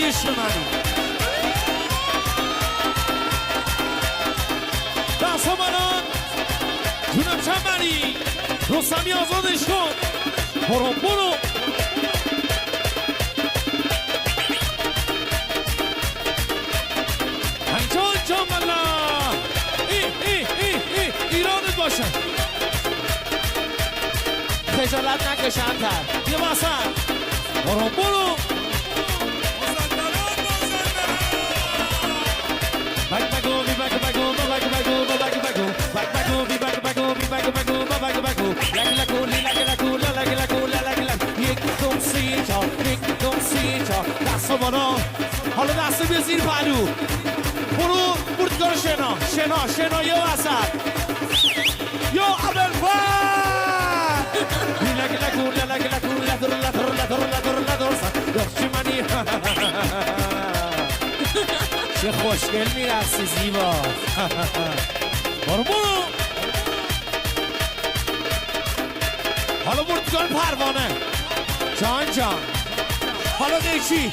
عشق منی دست منان جونم چمنی رستمی آزادش کن برو برو هنجان جاملا ایرانت باشه خجالت نکشن تر یه واسن برو برو دست بالا حالا دست بیا زیر پهلو برو برو شنا یه وسط یا چه خوشگل میرسی زیبا برو حالا برتقال پروانه جان حالا قیچی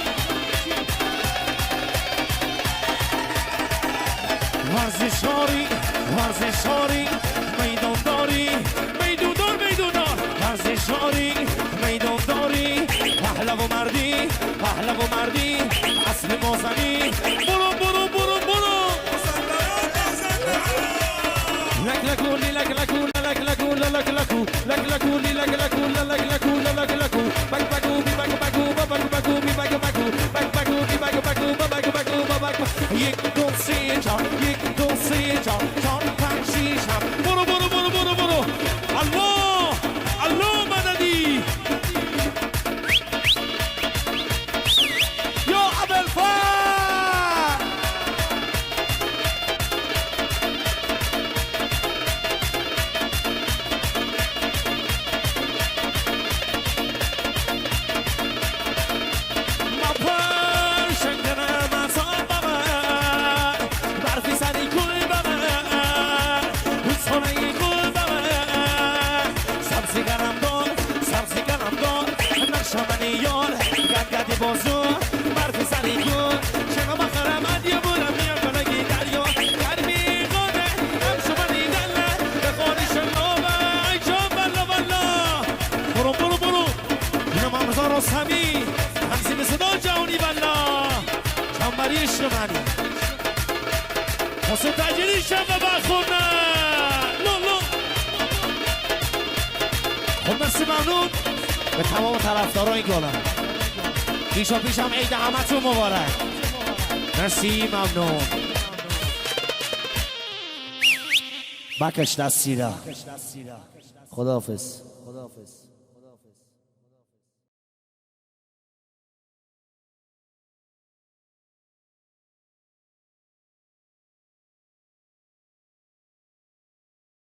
ورزشاری میدانداری ورزشاری میدانداری پهلو و مردی اصل مازنی برو یک دو سه چهار پنج شیش هفت برو الله مددی یا ابوالفضل یار گد بازو برف سری کن شما بخرم ادیا برم میام کنگی دریا در میگونه هم شما دیدنه به خودش نوبه ای جان بلا برو اینو ممزا رستمی همزیم صدا جهانی بلا چنبری عشق منی حسن تجری شب بخونه لولو خب مرسی ممنون به تمام طرفدارای گلم پیشم عید همتون مبارک مرسی ممنون بکش دستی را خداحافظ